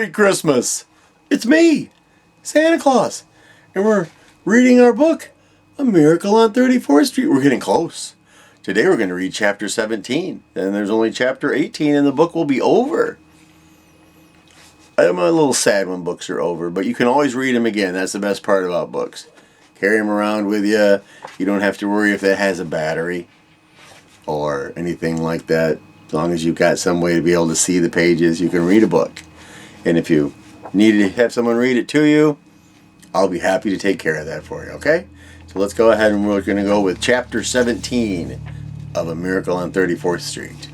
Merry Christmas! It's me, Santa Claus, and we're reading our book, A Miracle on 34th Street. We're getting close. Today we're going to read chapter 17, and there's only chapter 18, and the book will be over. I'm a little sad when books are over, but you can always read them again. That's the best part about books. Carry them around with you. You don't have to worry if it has a battery or anything like that. As long as you've got some way to be able to see the pages, you can read a book. And if you need to have someone read it to you, I'll be happy to take care of that for you, okay? So let's go ahead and we're going to go with chapter 17 of A Miracle on 34th Street.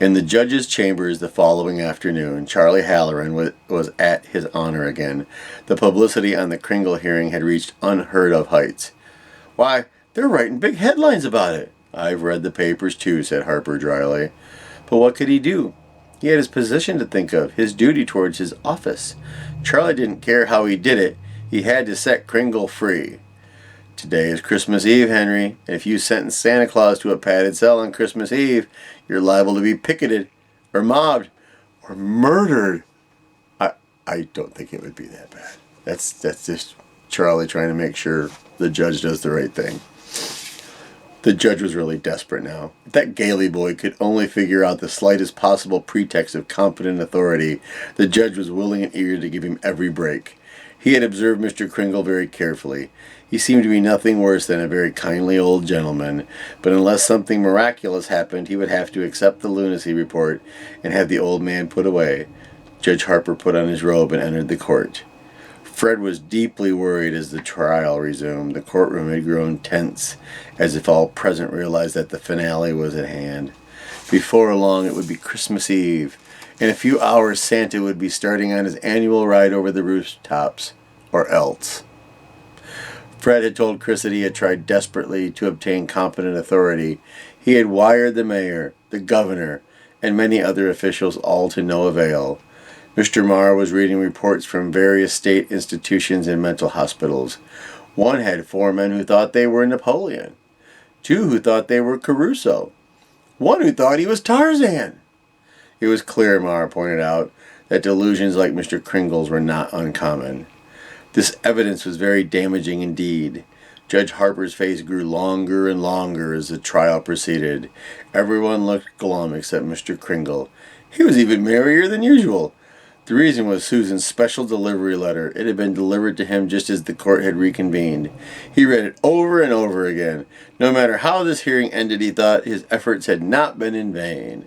In the judge's chambers the following afternoon, Charlie Halloran was at his honor again. The publicity on the Kringle hearing had reached unheard of heights. Why, they're writing big headlines about it. I've read the papers too, said Harper dryly. But what could he do? He had his position to think of, his duty towards his office. Charlie didn't care how he did it. He had to set Kringle free. Today is Christmas Eve, Henry, and if you sentence Santa Claus to a padded cell on Christmas Eve, you're liable to be picketed, or mobbed, or murdered. I don't think it would be that bad. That's just Charlie trying to make sure the judge does the right thing. The judge was really desperate now. If that Gailey boy could only figure out the slightest possible pretext of competent authority, the judge was willing and eager to give him every break. He had observed Mr. Kringle very carefully. He seemed to be nothing worse than a very kindly old gentleman, but unless something miraculous happened, he would have to accept the lunacy report and have the old man put away. Judge Harper put on his robe and entered the court. Fred was deeply worried as the trial resumed. The courtroom had grown tense, as if all present realized that the finale was at hand. Before long it would be Christmas Eve. In a few hours Santa would be starting on his annual ride over the rooftops, or else. Fred had told Chris that he had tried desperately to obtain competent authority. He had wired the mayor, the governor, and many other officials, all to no avail. Mr. Marr was reading reports from various state institutions and mental hospitals. One had 4 men who thought they were Napoleon, 2 who thought they were Caruso, 1 who thought he was Tarzan. It was clear, Marr pointed out, that delusions like Mr. Kringle's were not uncommon. This evidence was very damaging indeed. Judge Harper's face grew longer and longer as the trial proceeded. Everyone looked glum except Mr. Kringle. He was even merrier than usual. The reason was Susan's special delivery letter. It had been delivered to him just as the court had reconvened. He read it over and over again. No matter how this hearing ended, he thought his efforts had not been in vain.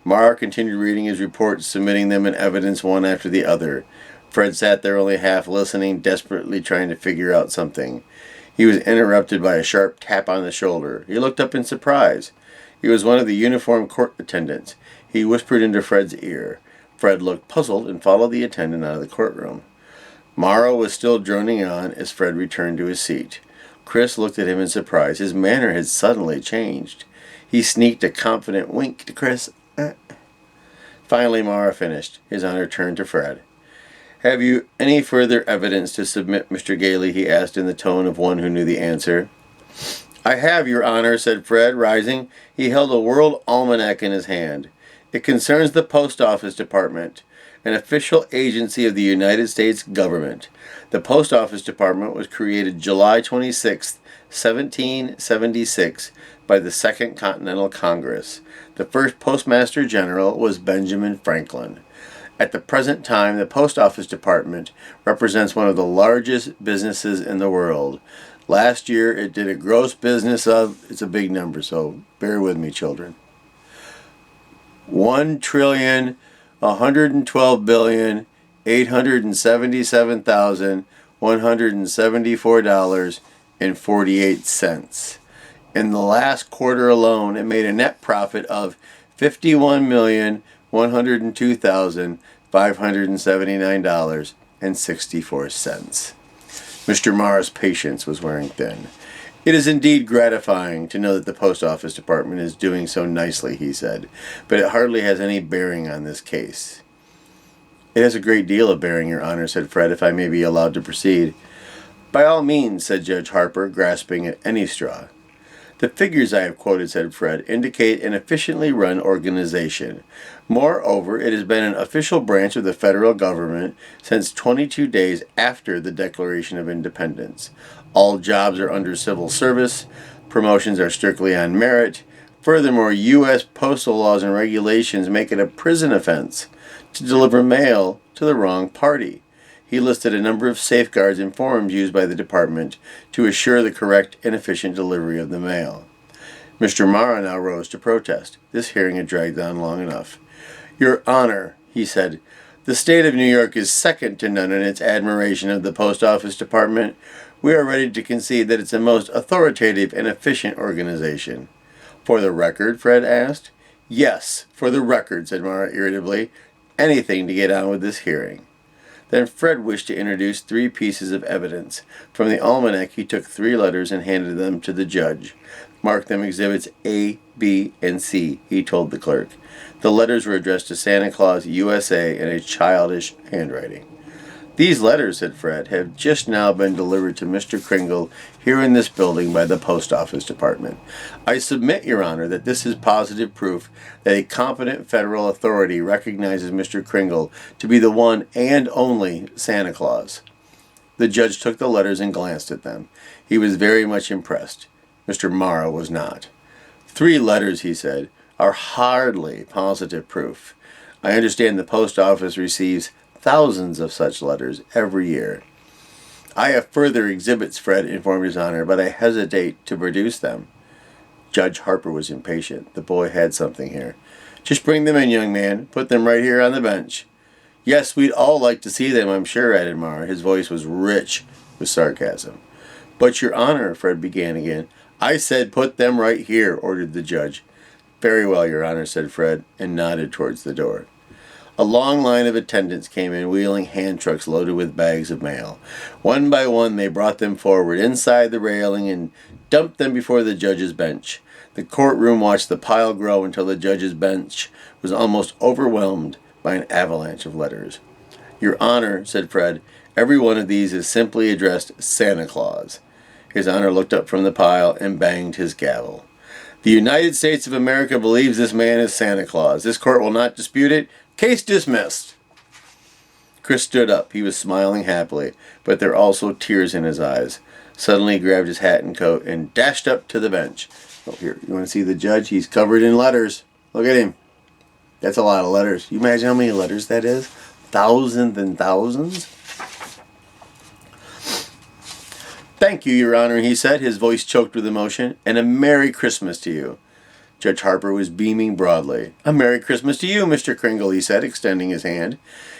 Marr continued reading his reports, submitting them in evidence one after the other. Fred sat there only half listening, desperately trying to figure out something. He was interrupted by a sharp tap on the shoulder. He looked up in surprise. He was one of the uniformed court attendants. He whispered into Fred's ear. Fred looked puzzled and followed the attendant out of the courtroom. Morrow was still droning on as Fred returned to his seat. Chris looked at him in surprise. His manner had suddenly changed. He sneaked a confident wink to Chris. Finally, Morrow finished. His honor turned to Fred. "Have you any further evidence to submit, Mr. Gailey?" he asked in the tone of one who knew the answer. "I have, Your Honor," said Fred, rising. He held a World Almanac in his hand. "It concerns the Post Office Department, an official agency of the United States government. The Post Office Department was created July 26, 1776, by the Second Continental Congress. The first Postmaster General was Benjamin Franklin. At the present time, the Post Office Department represents one of the largest businesses in the world. Last year, it did a gross business of," it's a big number, so bear with me, children, $1,112,877,174.48. In the last quarter alone, it made a net profit of $51,102,579.64. Mr. Marr's patience was wearing thin. "It is indeed gratifying to know that the Post Office Department is doing so nicely," he said, "but it hardly has any bearing on this case." "It has a great deal of bearing, Your Honor," said Fred, "if I may be allowed to proceed." "By all means," said Judge Harper, grasping at any straw. The figures I have quoted, said Fred, indicate an efficiently run organization. Moreover, it has been an official branch of the federal government since 22 days after the Declaration of Independence. All jobs are under civil service. Promotions are strictly on merit. Furthermore, U.S. postal laws and regulations make it a prison offense to deliver mail to the wrong party. He listed a number of safeguards and forms used by the department to assure the correct and efficient delivery of the mail. Mr. Mara now rose to protest. This hearing had dragged on long enough. Your Honor, he said, the state of New York is second to none in its admiration of the Post Office Department. We are ready to concede that it's a most authoritative and efficient organization. For the record, Fred asked. Yes, for the record, said Mara irritably. Anything to get on with this hearing. Then Fred wished to introduce 3 pieces of evidence. From the almanac he took 3 letters and handed them to the judge. Mark them exhibits A, B, and C, he told the clerk. The letters were addressed to Santa Claus, USA, in a childish handwriting. These letters, said Fred, have just now been delivered to Mr. Kringle here in this building by the Post Office Department. I submit, Your Honor, that this is positive proof that a competent federal authority recognizes Mr. Kringle to be the one and only Santa Claus. The judge took the letters and glanced at them. He was very much impressed. Mr. Mara was not. 3 letters, he said, are hardly positive proof. I understand the post office receives thousands of such letters every year. I have further exhibits, Fred informed His Honor, but I hesitate to produce them. Judge Harper was impatient. The boy had something here. Just bring them in, young man. Put them right here on the bench. Yes, we'd all like to see them, I'm sure, added Mara. His voice was rich with sarcasm. But, Your Honor, Fred began again. I said put them right here, ordered the judge. Very well, Your Honor, said Fred, and nodded towards the door. A long line of attendants came in, wheeling hand trucks loaded with bags of mail. One by one, they brought them forward inside the railing and dumped them before the judge's bench. The courtroom watched the pile grow until the judge's bench was almost overwhelmed by an avalanche of letters. Your Honor, said Fred, every one of these is simply addressed Santa Claus. His Honor looked up from the pile and banged his gavel. The United States of America believes this man is Santa Claus. This court will not dispute it. Case dismissed. Chris stood up. He was smiling happily, but there were also tears in his eyes. Suddenly he grabbed his hat and coat and dashed up to the bench. Oh, here, you want to see the judge? He's covered in letters. Look at him. That's a lot of letters. You imagine how many letters that is? Thousands and thousands. Thank you, Your Honor, he said, his voice choked with emotion, and a Merry Christmas to you. Judge Harper was beaming broadly. A Merry Christmas to you, Mr. Kringle, he said, extending his hand.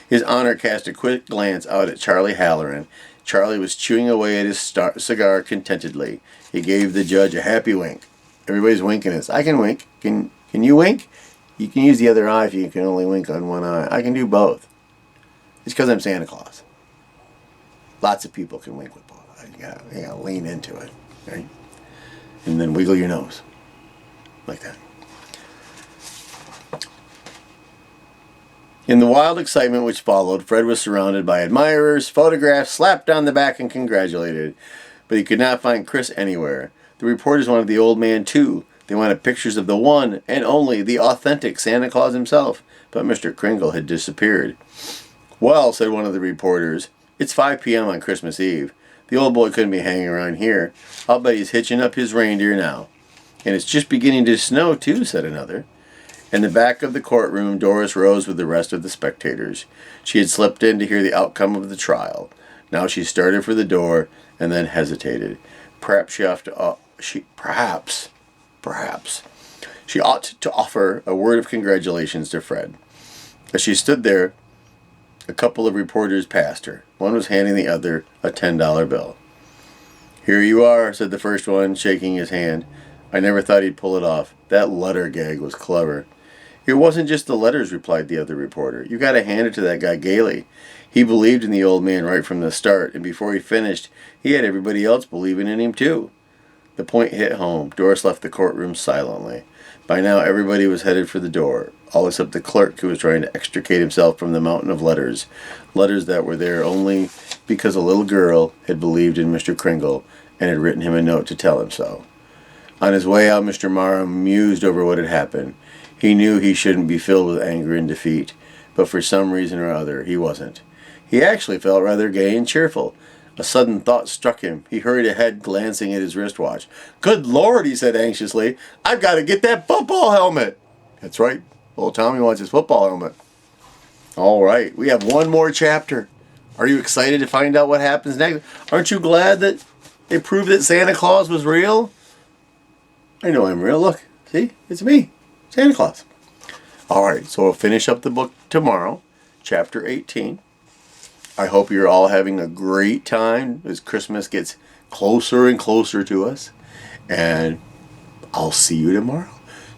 His Honor cast a quick glance out at Charlie Halloran. Charlie was chewing away at his cigar contentedly. He gave the judge a happy wink. Everybody's winking at us. I can wink. Can you wink? You can use the other eye if you can only wink on one eye. I can do both. It's because I'm Santa Claus. Lots of people can wink with both. You gotta lean into it, right? And then wiggle your nose. Like that. In the wild excitement which followed, Fred was surrounded by admirers, photographs, slapped on the back and congratulated. But he could not find Chris anywhere. The reporters wanted the old man too. They wanted pictures of the one and only, the authentic Santa Claus himself. But Mr. Kringle had disappeared. Well, said one of the reporters, it's 5 p.m. on Christmas Eve. The old boy couldn't be hanging around here. I'll bet he's hitching up his reindeer now. And it's just beginning to snow, too, said another. In the back of the courtroom, Doris rose with the rest of the spectators. She had slipped in to hear the outcome of the trial. Now she started for the door and then hesitated. Perhaps she ought to offer a word of congratulations to Fred. As she stood there, a couple of reporters passed her. One was handing the other a $10 bill. Here you are, said the first one, shaking his hand. I never thought he'd pull it off. That letter gag was clever. It wasn't just the letters, replied the other reporter. You got to hand it to that guy Gailey. He believed in the old man right from the start, and before he finished, he had everybody else believing in him too. The point hit home. Doris left the courtroom silently. By now, everybody was headed for the door, all except the clerk who was trying to extricate himself from the mountain of letters. Letters that were there only because a little girl had believed in Mr. Kringle and had written him a note to tell him so. On his way out, Mr. Morrow mused over what had happened. He knew he shouldn't be filled with anger and defeat, but for some reason or other, he wasn't. He actually felt rather gay and cheerful. A sudden thought struck him. He hurried ahead, glancing at his wristwatch. "Good Lord," he said anxiously. "I've got to get that football helmet." That's right. Old Tommy wants his football helmet. All right. We have one more chapter. Are you excited to find out what happens next? Aren't you glad that they proved that Santa Claus was real? I know I'm real. Look. See? It's me. Santa Claus. All right. So we'll finish up the book tomorrow. Chapter 18. I hope you're all having a great time as Christmas gets closer and closer to us. And I'll see you tomorrow.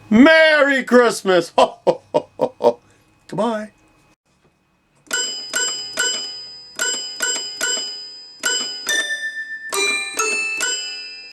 Merry Christmas! Goodbye.